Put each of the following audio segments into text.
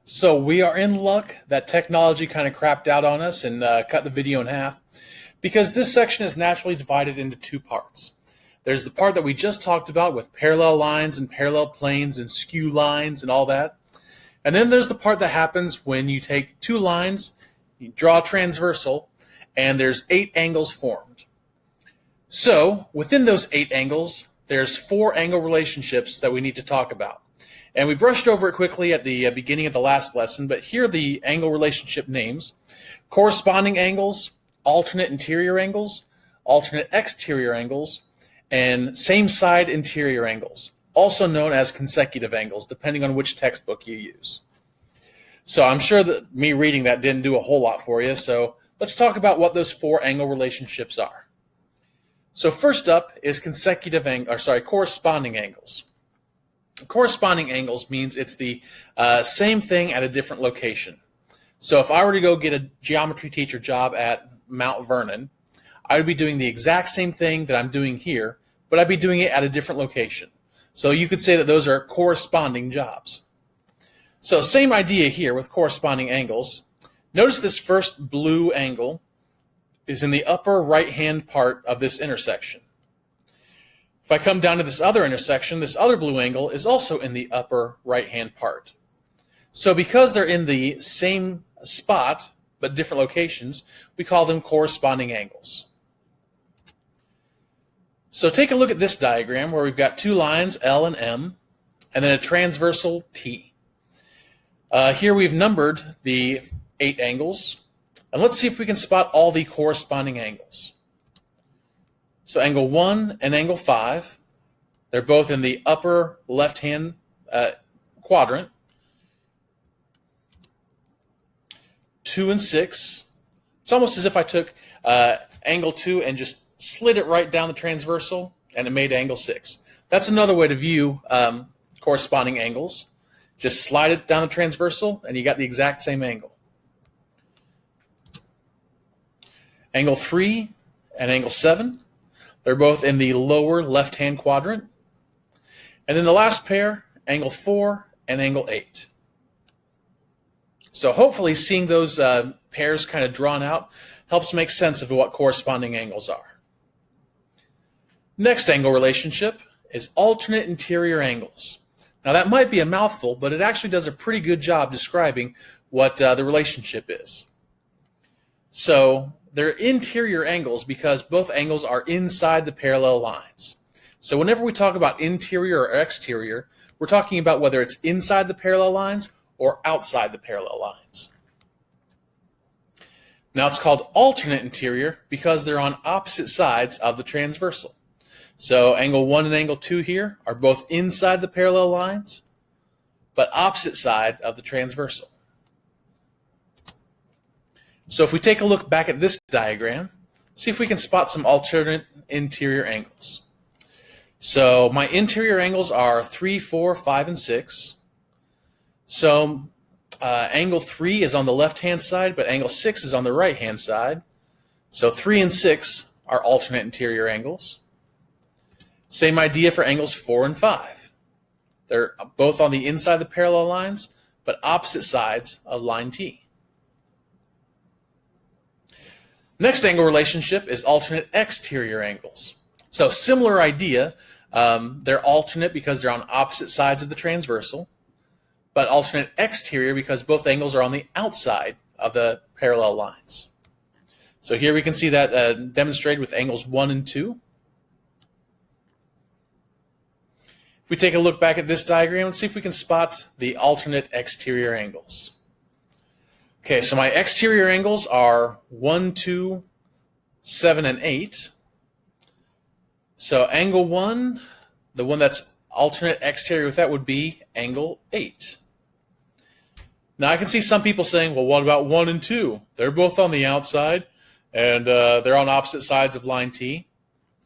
So we are in luck that technology kind of crapped out on us and cut the video in half because this section is naturally divided into two parts. There's the part that we just talked about with parallel lines and parallel planes and skew lines and all that. And then there's the part that happens when you take two lines, you draw a transversal, and there's 8 angles formed. So within those 8 angles, there's 4 angle relationships that we need to talk about. And we brushed over it quickly at the beginning of the last lesson, but here are the angle relationship names: corresponding angles, alternate interior angles, alternate exterior angles, and same side interior angles, also known as consecutive angles, depending on which textbook you use. So I'm sure that me reading that didn't do a whole lot for you, so let's talk about what those 4 angle relationships are. So first up is corresponding angles. Corresponding angles means it's the same thing at a different location. So if I were to go get a geometry teacher job at Mount Vernon, I would be doing the exact same thing that I'm doing here, but I'd be doing it at a different location. So you could say that those are corresponding jobs. So same idea here with corresponding angles. Notice this first blue angle is in the upper right-hand part of this intersection. If I come down to this other intersection, this other blue angle is also in the upper right-hand part. So because they're in the same spot, but different locations, we call them corresponding angles. So take a look at this diagram where we've got 2 lines, L and M, and then a transversal T. Here we've numbered the 8 angles, and let's see if we can spot all the corresponding angles. So angle 1 and angle 5, they're both in the upper left-hand quadrant. 2 and 6, it's almost as if I took angle 2 and just slid it right down the transversal and it made angle 6. That's another way to view corresponding angles. Just slide it down the transversal and you got the exact same angle. Angle 3 and angle 7, they're both in the lower left-hand quadrant. And then the last pair, angle 4 and angle 8. So hopefully seeing those pairs kind of drawn out helps make sense of what corresponding angles are. Next angle relationship is alternate interior angles. Now that might be a mouthful, but it actually does a pretty good job describing what the relationship is. So they're interior angles because both angles are inside the parallel lines. So whenever we talk about interior or exterior, we're talking about whether it's inside the parallel lines or outside the parallel lines. Now it's called alternate interior because they're on opposite sides of the transversal. So angle 1 and angle 2 here are both inside the parallel lines, but opposite side of the transversal. So if we take a look back at this diagram, see if we can spot some alternate interior angles. So my interior angles are 3, 4, 5, and 6. So angle 3 is on the left-hand side, but angle 6 is on the right-hand side. So 3 and 6 are alternate interior angles. Same idea for angles 4 and 5. They're both on the inside of the parallel lines, but opposite sides of line T. Next angle relationship is alternate exterior angles. So similar idea, they're alternate because they're on opposite sides of the transversal, but alternate exterior because both angles are on the outside of the parallel lines. So here we can see that demonstrated with angles 1 and 2. If we take a look back at this diagram, let's see if we can spot the alternate exterior angles. Okay, so my exterior angles are 1, 2, 7, and 8. So angle 1, the one that's alternate exterior with that would be angle 8. Now I can see some people saying, well, what about 1 and 2? They're both on the outside, and they're on opposite sides of line T.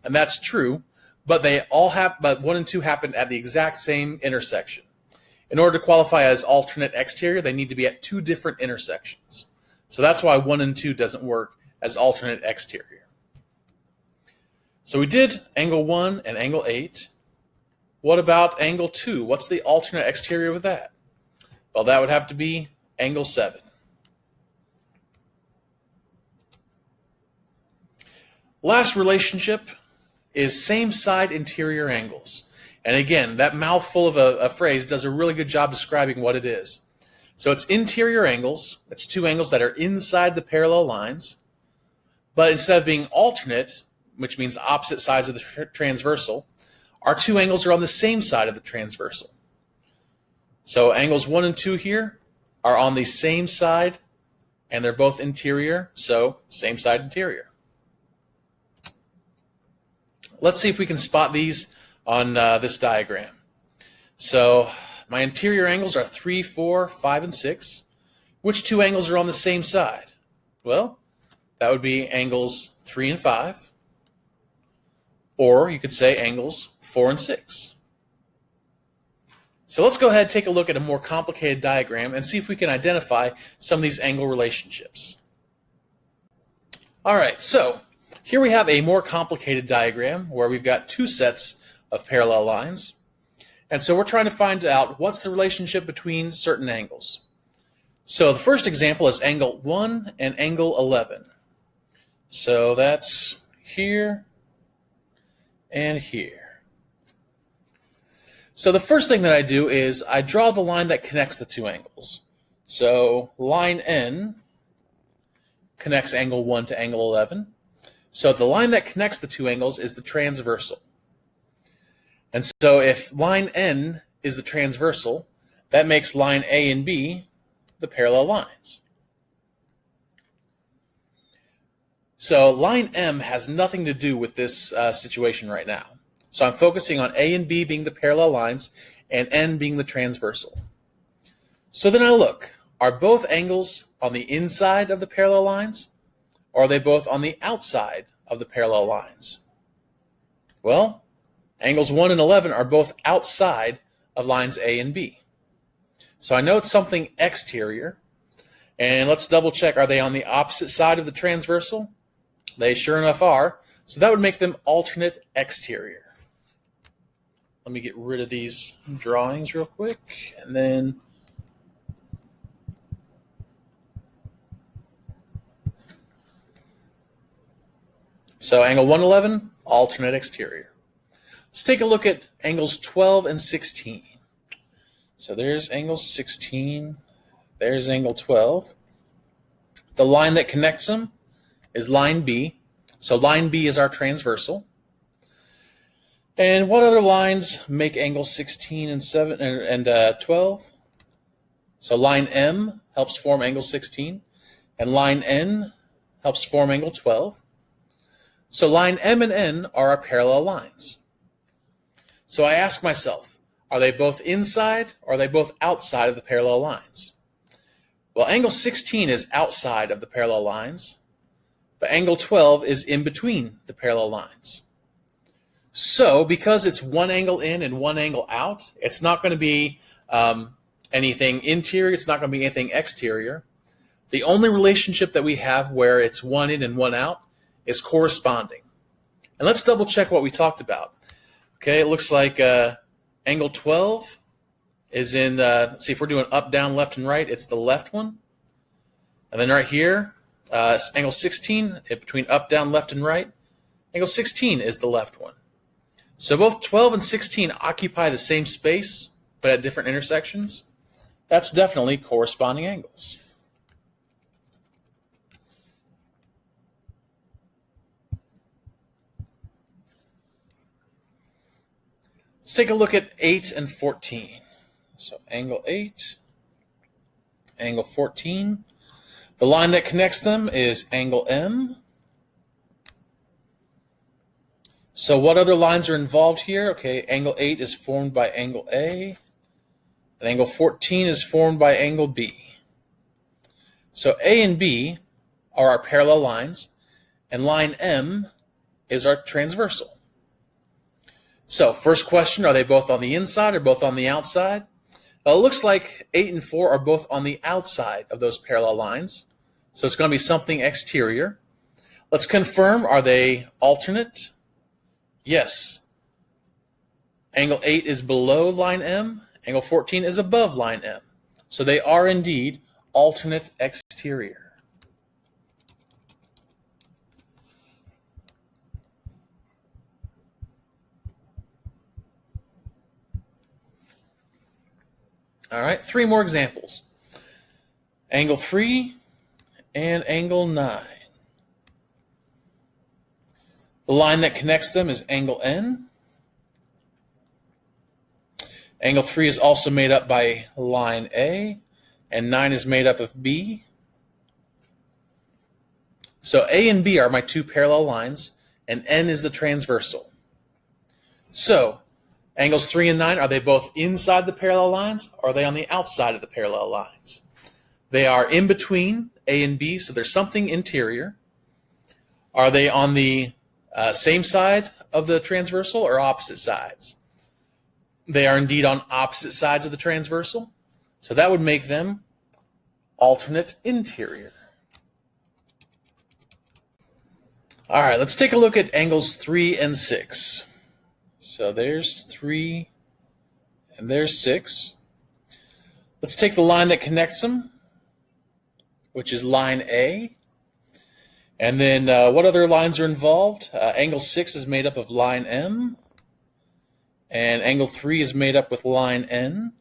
And that's true, but but 1 and 2 happen at the exact same intersection. In order to qualify as alternate exterior, they need to be at 2 different intersections. So that's why 1 and 2 doesn't work as alternate exterior. So we did angle 1 and angle 8. What about angle 2? What's the alternate exterior with that? Well, that would have to be angle 7. Last relationship is same side interior angles. And again, that mouthful of a phrase does a really good job describing what it is. So it's interior angles. It's two angles that are inside the parallel lines. But instead of being alternate, which means opposite sides of the transversal, our two angles are on the same side of the transversal. So angles 1 and 2 here are on the same side, and they're both interior, so same side interior. Let's see if we can spot these on this diagram. So my interior angles are 3, 4, 5, and 6. Which two angles are on the same side? Well, that would be angles 3 and 5, or you could say angles 4 and 6. So let's go ahead and take a look at a more complicated diagram and see if we can identify some of these angle relationships. All right, so here we have a more complicated diagram where we've got two sets of parallel lines. And so we're trying to find out what's the relationship between certain angles. So the first example is angle 1 and angle 11. So that's here and here. So the first thing that I do is I draw the line that connects the two angles. So line N connects angle 1 to angle 11. So the line that connects the two angles is the transversal. And so if line N is the transversal, that makes line A and B the parallel lines. So line M has nothing to do with this situation right now. So I'm focusing on A and B being the parallel lines and N being the transversal. So then I look, are both angles on the inside of the parallel lines, or are they both on the outside of the parallel lines? Well, angles 1 and 11 are both outside of lines A and B. So I know it's something exterior, and let's double check, are they on the opposite side of the transversal? They sure enough are, so that would make them alternate exterior. Let me get rid of these drawings real quick, and then so angle 111, alternate exterior. Let's take a look at angles 12 and 16. So there's angle 16, there's angle 12. The line that connects them is line B. So line B is our transversal. And what other lines make angles 16 and 12? So line M helps form angle 16, and line N helps form angle 12. So line M and N are our parallel lines. So I ask myself, are they both inside or are they both outside of the parallel lines? Well, angle 16 is outside of the parallel lines, but angle 12 is in between the parallel lines. So because it's one angle in and one angle out, it's not going to be anything interior, it's not going to be anything exterior. The only relationship that we have where it's one in and one out is corresponding. And let's double check what we talked about. Okay, it looks like angle 12 is in, let's see if we're doing up, down, left, and right, it's the left one. And then right here, angle 16, between up, down, left, and right, angle 16 is the left one. So both 12 and 16 occupy the same space, but at different intersections. That's definitely corresponding angles. Let's take a look at 8 and 14. So angle 8, angle 14. The line that connects them is angle M. So what other lines are involved here? Okay, angle 8 is formed by angle A, and angle 14 is formed by angle B. So A and B are our parallel lines, and line M is our transversal. So first question, are they both on the inside or both on the outside? Well, it looks like 8 and 4 are both on the outside of those parallel lines, so it's going to be something exterior. Let's confirm, are they alternate? Yes. Angle 8 is below line M. Angle 14 is above line M. So they are indeed alternate exterior. All right, 3 more examples. Angle 3 and angle 9. The line that connects them is angle N. Angle 3 is also made up by line A, and 9 is made up of B. So A and B are my 2 parallel lines, and N is the transversal. So angles 3 and 9, are they both inside the parallel lines, or are they on the outside of the parallel lines? They are in between A and B, so there's something interior. Are they on the same side of the transversal or opposite sides? They are indeed on opposite sides of the transversal, so that would make them alternate interior. All right, let's take a look at angles 3 and 6. So there's 3 and there's 6. Let's take the line that connects them, which is line A. And then what other lines are involved? Angle 6 is made up of line M, and angle 3 is made up with line N.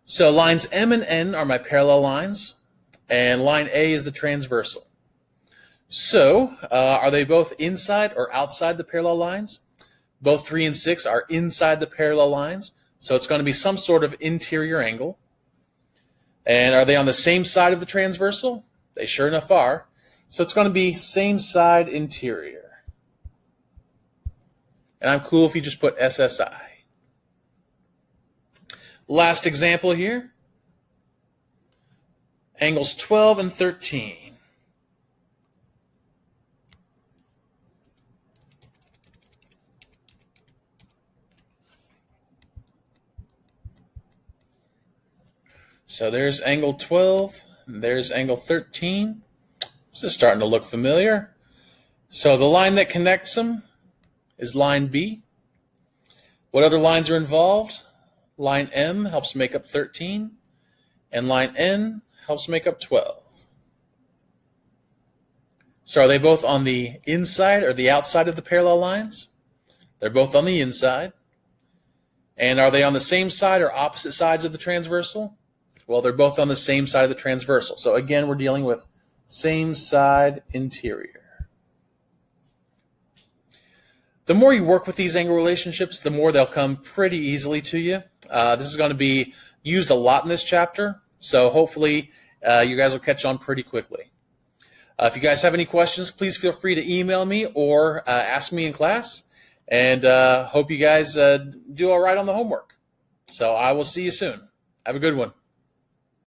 So lines M and N are my parallel lines, and line A is the transversal. So are they both inside or outside the parallel lines? Both 3 and 6 are inside the parallel lines, so it's going to be some sort of interior angle. And are they on the same side of the transversal? They sure enough are. So it's going to be same side interior. And I'm cool if you just put SSI. Last example here. Angles 12 and 13. So there's angle 12, and there's angle 13. This is starting to look familiar. So the line that connects them is line B. What other lines are involved? Line M helps make up 13, and line N helps make up 12. So are they both on the inside or the outside of the parallel lines? They're both on the inside. And are they on the same side or opposite sides of the transversal? Well, they're both on the same side of the transversal. So again, we're dealing with same side interior. The more you work with these angle relationships, the more they'll come pretty easily to you. This is going to be used a lot in this chapter, so hopefully you guys will catch on pretty quickly. If you guys have any questions, please feel free to email me or ask me in class, and hope you guys do all right on the homework. So I will see you soon. Have a good one.